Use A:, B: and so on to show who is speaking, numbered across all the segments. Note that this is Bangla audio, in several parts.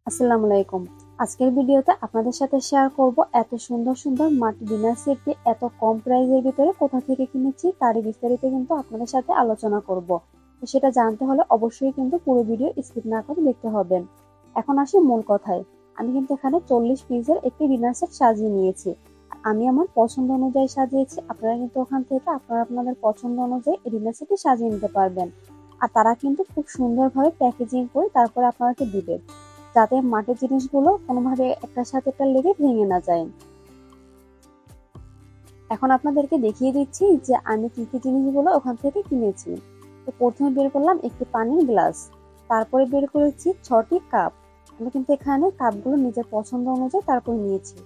A: আসসালামু আলাইকুম। আজকের ভিডিওতে আপনাদের সাথে শেয়ার করব এত সুন্দর সুন্দর মাটির ডিনার সেটটি এত কম প্রাইসের ভিতরে কোথা থেকে কিনেছি তারই বিস্তারিত কিন্তু আপনাদের সাথে আলোচনা করব। তো সেটা জানতে হলে অবশ্যই কিন্তু পুরো ভিডিও স্কিপ না করে দেখতে হবে। এখন আসি মূল কথায়। আমি কিন্তু এখানে 40 পিসের একটি ডিনার সেট সাজিয়ে নিয়েছি। আমি আমার পছন্দ অনুযায়ী সাজিয়েছি। আপনারা কিন্তু ওখান থেকে আপনাদের পছন্দ অনুযায়ী এই ডিনার সেটটি সাজিয়ে নিতে পারবেন। আর তারা কিন্তু খুব সুন্দরভাবে প্যাকেজিং করে তারপরে আপনাকে দিবে, যাতে মাটির জিনিসগুলো কোনোভাবে একটার সাথে একটা লেগে ভেঙে না যায়। এখন আপনাদেরকে দেখিয়ে দিচ্ছি যে আমি কি কি জিনিসগুলো ওখান থেকে কিনেছি। তো প্রথমে বের করলাম একটি পানির গ্লাস, তারপরে বের করেছি 6টি কাপ। আমি কিন্তু এখানে কাপগুলো নিজের পছন্দ অনুযায়ী তারপরে নিয়েছি।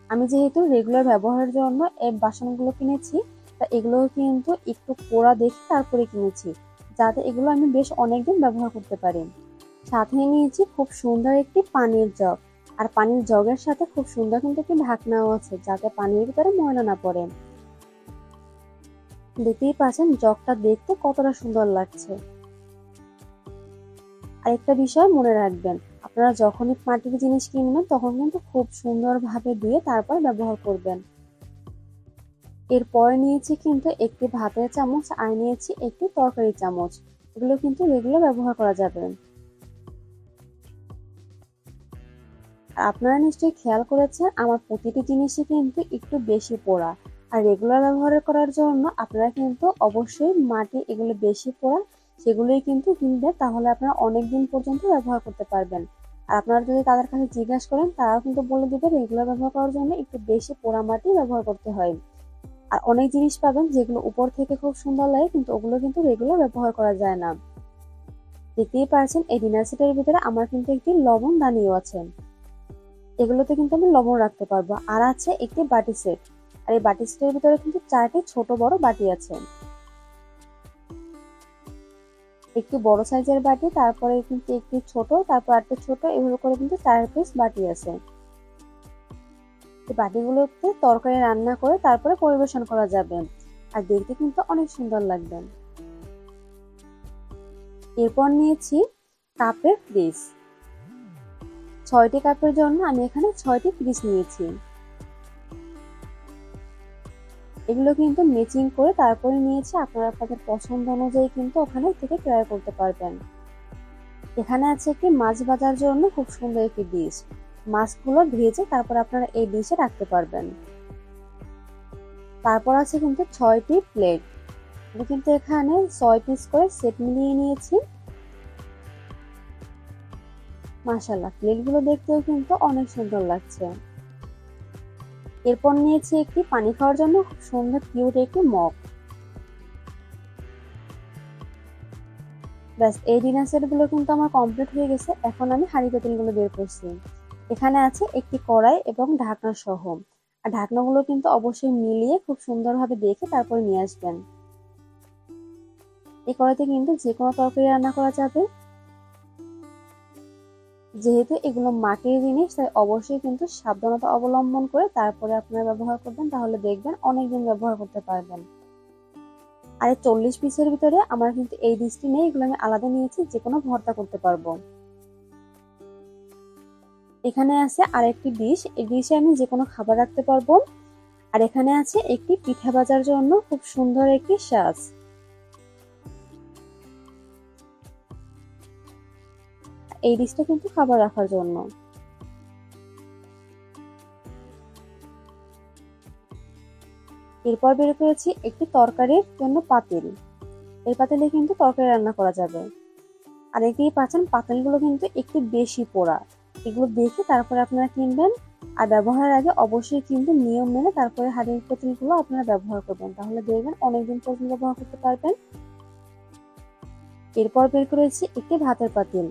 A: আমি যেহেতু রেগুলার ব্যবহারের জন্য এই বাসনগুলো কিনেছি, তা এগুলো কিন্তু একটু পোড়া দেখে তারপরে কিনেছি, যাতে এগুলো আমি বেশ অনেকদিন ব্যবহার করতে পারি। সাথে নিয়েছি খুব সুন্দর একটি পানির জগ। আর পানির জগের সাথে খুব সুন্দর কিন্তু একটি ঢাকনাও আছে, যাতে পানির ভিতরে ময়লা না পড়ে। দেখতেই পাচ্ছেন জগটা দেখতে কতটা সুন্দর লাগছে। আরেকটা বিষয় মনে রাখবেন, আপনারা যখনই মাটির জিনিস কিনবেন তখন কিন্তু খুব সুন্দরভাবে ধুয়ে তারপর ব্যবহার করবেন। এরপরে নিয়েছি কিন্তু একটি ভাতের চামচ আর নিয়েছি একটি তরকারি চামচ। এগুলো কিন্তু রেগুলার ব্যবহার করা যাবে। আপনারা নিশ্চয়ই খেয়াল করেছেন আমার প্রতিটি জিনিসই কিন্তু একটু বেশি পোড়া। আর রেগুলার ব্যবহার করার জন্য আপনারা কিন্তু অবশ্যই মাটি এগুলো বেশি পোড়া সেগুলোই কিন্তু কিনবেন, তাহলে আপনারা অনেক দিন পর্যন্ত ব্যবহার করতে পারবেন। আর আপনারা যদি তাদের কাছে জিজ্ঞাসা করেন তারাও কিন্তু বলে দিবে রেগুলার ব্যবহার করার জন্য একটু বেশি পোড়া মাটি ব্যবহার করতে হয়। আর অনেক জিনিস পাবেন যেগুলো উপর থেকে খুব সুন্দর লাগে, কিন্তু ওগুলো কিন্তু রেগুলার ব্যবহার করা যায় না। দেখতেই পাচ্ছেন এই ডিনার সেটের ভিতরে আমার কিন্তু একটি লবণ দানিও আছে। এগুলোতে কিন্তু আমি লবণ রাখতে পারবো। আর আছে একটি বাটি সেট। আর এই বাটি সেটের ভিতরে কিন্তু 4টি ছোট বড় বাটি আছে। একটি বড় সাইজের বাটি, তারপরে কিন্তু একটি ছোট, তারপর আরেকটা ছোট, এভাবে করে কিন্তু 4 পিস বাটি আছে। এই বাটিগুলোতে তরকারি রান্না করে তারপরে পরিবেশন করা যাবে। আর দেখতে কিন্তু অনেক সুন্দর লাগবে। এরপর নিয়েছি কাপের পিস। 6টি কাপের জন্য আমি এখানে 6টি পিস নিয়েছি। এগুলো কিন্তু ম্যাচিং করে তারপরে নিয়েছি, আপনারা আপনাদের পছন্দ অনুযায়ী কিন্তু ওখানে থেকে ক্রয় করতে পারবেন। এখানে আছে একটি মাছ ভাজার জন্য খুব সুন্দর একটি ডিশ। মাছগুলো ভেজে তারপর আপনারা এই ডিশে রাখতে পারবেন। তারপর আছে কিন্তু 6টি প্লেট। আমি কিন্তু এখানে 6 পিস করে সেট মিলিয়ে নিয়েছি। মাশাআল্লাহ, প্লেটগুলো দেখতেও কিন্তু অনেক সুন্দর লাগছে। এরপর নিয়েছি একটি পানি খাওয়ার জন্য খুব সুন্দর কিউট একটি মগ। ব্যাস, এই ডিনার সেট গুলো কিন্তু আমার কমপ্লিট হয়ে গেছে। এখন আমি হাঁড়ি পাতিলগুলো বের করছি। এখানে আছে একটি কড়াই এবং ঢাকনা সহ। আর ঢাকনাগুলো কিন্তু অবশ্যই মিলিয়ে খুব সুন্দরভাবে দেখে তারপর নিয়ে আসবেন। এই কড়াইতে কিন্তু যে কোনো তরকারি রান্না করা যাবে। যেহেতু এগুলো মাটির জিনিস, তাই অবশ্যই কিন্তু সাবধানতা অবলম্বন করে তারপরে আপনারা ব্যবহার করবেন, তাহলে দেখবেন অনেকদিন ব্যবহার করতে পারবেন। আর এই 40 পিসের ভিতরে আমার কিন্তু এই ডিশটি নেই, এগুলো আমি আলাদা নিয়েছি, যে কোনো ভর্তা করতে পারবো। এখানে আছে আরেকটি ডিশ, এই ডিশে আমি যে কোনো খাবার রাখতে পারবো। আর এখানে আছে একটি পিঠা ভাজার জন্য খুব সুন্দর একটি সাজ। এই ডিশটা কিন্তু খাবার রাখার জন্য। এরপর বের করেছি একটি তরকারির জন্য পাতিল। এই পাতিলে কিন্তু তরকারি রান্না করা যাবে। আর এতেই পাচ্ছেন পাতিলগুলো কিন্তু একটু বেশি পোড়া। এগুলো দেখে তারপরে আপনারা কিনবেন। আর ব্যবহারের আগে অবশ্যই কিন্তু নিয়ম মেনে তারপরে হাঁড়ির পাতিলগুলো আপনারা ব্যবহার করবেন, তাহলে দেখবেন অনেকদিন পর্যন্ত ব্যবহার করতে পারবেন। এরপর বের করেছি একটি ভাতের পাতিল।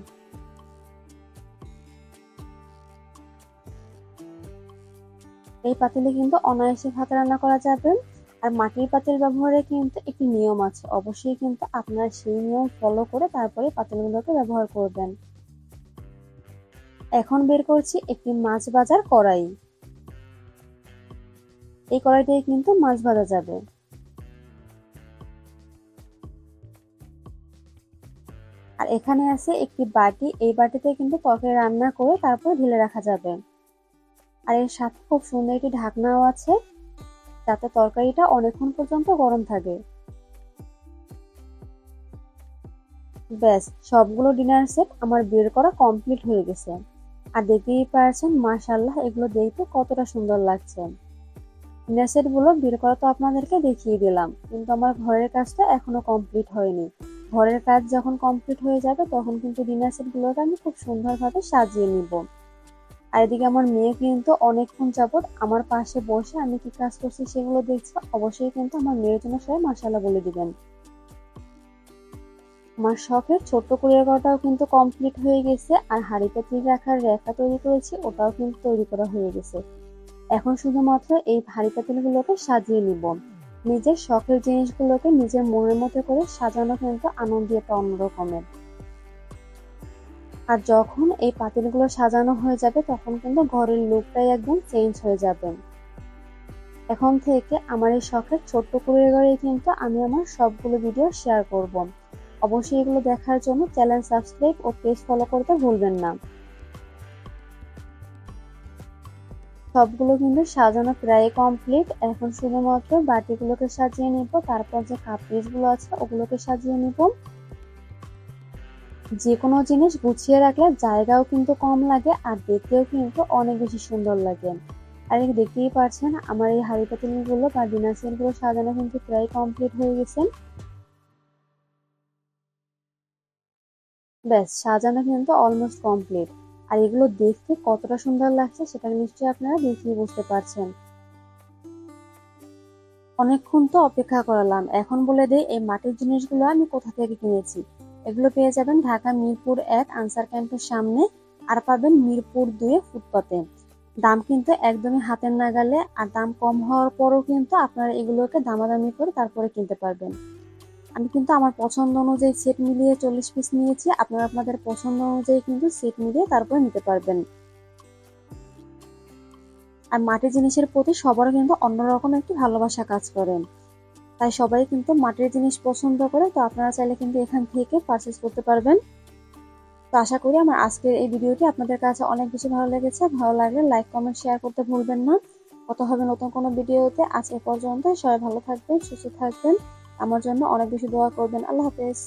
A: এই পাতিলে কিন্তু অনায়াসে ভাত রান্না করা যাবে। আর মাটির পাতিল ব্যবহারে কিন্তু একটি নিয়ম আছে, অবশ্যই কিন্তু আপনারা সেই নিয়ম ফলো করে তারপরে পাতিলগুলোকে ব্যবহার করবেন। এখন বের করছি একটি মাছ ভাজার কড়াই। এই কড়াই দিয়ে কিন্তু মাছ ভাজা যাবে। আর এখানে আছে একটি বাটি, এই বাটিতে কিন্তু তরকারি রান্না করে তারপর ঢেলে রাখা যাবে। আর এর সাথে খুব সুন্দর একটি ঢাকনাও আছে, যাতে তরকারিটা অনেকক্ষণ পর্যন্ত গরম থাকে। ব্যাস, সবগুলো ডিনার সেট আমার বের করা কমপ্লিট হয়ে গেছে। আর দেখতেই পারছেন মাশাআল্লাহ এগুলো দেখতে কতটা সুন্দর লাগছে। ডিনার সেট গুলো বের করা তো আপনাদেরকে দেখিয়ে দিলাম, কিন্তু আমার ঘরের কাজটা এখনো কমপ্লিট হয়নি। ঘরের কাজ যখন কমপ্লিট হয়ে যাবে তখন কিন্তু ডিনার সেট গুলোকে আমি খুব সুন্দরভাবে সাজিয়ে নিব। আর এদিকে আমার মেয়ে কিন্তু অনেকক্ষণ যাবত আমার পাশে বসে আমি কি কাজ করছি সেগুলো দেখছে। অবশ্যই কিন্তু আমার মেয়ের জন্য সবাই মাশাআল্লাহ বলে দিবেন। আমার শখের ছোট্ট কুড়িয়ে করাটাও কিন্তু কমপ্লিট হয়ে গেছে, আর হাঁড়ি পাতিল রাখার র্যাকটা তৈরি করেছি, ওটাও কিন্তু তৈরি করা হয়ে গেছে। এখন শুধুমাত্র এই হাঁড়ি পাতিলগুলোকে সাজিয়ে নিব। নিজের শখের জিনিসগুলোকে নিজের মনের মতো করে সাজানো কিন্তু আনন্দ একটা অন্যরকমের। আর যখন এই পাতিলগুলো সাজানো হয়ে যাবে তখন কিন্তু ঘরের লুকটাই একদম চেঞ্জ হয়ে যাবে। এখন থেকে আমার এই শখের ছোট্ট কুড়িয়ে ঘরে কিন্তু আমি আমার সবগুলো ভিডিও শেয়ার করব। অবশ্যই এগুলো দেখার জন্য চ্যানেল সাবস্ক্রাইব ও পেজ ফলো করতে ভুলবেন না। সবগুলো কিন্তু সাজানো প্রায় কমপ্লিট। এখন শুধুমাত্র বাটিগুলোকে সাজিয়ে নিব, তারপর যে কাপ পিসগুলো আছে ওগুলোকে সাজিয়ে নিব। যে কোনো জিনিস গুছিয়ে রাখলে জায়গাও কিন্তু কম লাগে আর দেখতেও কিন্তু অনেক বেশি সুন্দর লাগে। আর দেখতেই পাচ্ছেন আমার এই হাঁড়ি পাতিলগুলো বা ডিনার সেটগুলো সাজানো কিন্তু প্রায় কমপ্লিট হয়ে গেছে। ব্যাস, সাজানো কিন্তু অলমোস্ট কমপ্লিট। আর এগুলো দেখতে কতটা সুন্দর লাগছে সেটা নিশ্চয়ই আপনারা দেখেই বুঝতে পারছেন। অনেকক্ষণ তো অপেক্ষা করালাম, এখন বলে দেই এই মাটির জিনিসগুলো আমি কোথা থেকে কিনেছি। এগুলো পেয়ে যাবেন ঢাকা মিরপুর 1 আনসার ক্যাম্পের সামনে, আর পাবেন মিরপুর 2 ফুটপাতে। দাম কিন্তু একদমই হাতের নাগালে, আর দাম কম হওয়ার পরও কিন্তু আপনারা এগুলোকে দামাদামি করে তারপরে কিনতে পারবেন। আমি কিন্তু আমার পছন্দ অনুযায়ী সেট মিলিয়ে 40 পিস নিয়েছি, আপনারা আপনাদের পছন্দ অনুযায়ী কিন্তু সেট মিলিয়ে তারপরে নিতে পারবেন। আর মাটির জিনিসের প্রতি সবারও কিন্তু অন্যরকম একটি ভালোবাসা কাজ করে, তাই সবাই কিন্তু মাটির জিনিস পছন্দ করে। তো আপনারা চাইলে কিন্তু এখান থেকে পারচেজ করতে পারবেন। তো আশা করি আমার আজকের এই ভিডিওটি আপনাদের কাছে অনেক বেশি ভালো লেগেছে। ভালো লাগলে লাইক কমেন্ট শেয়ার করতে ভুলবেন না। কথা হবে নতুন কোনো ভিডিওতে। আজ এ পর্যন্ত, সবাই ভালো থাকবেন, সুস্থ থাকবেন, আমার জন্য অনেক বেশি দোয়া করবেন। আল্লাহ হাফেজ।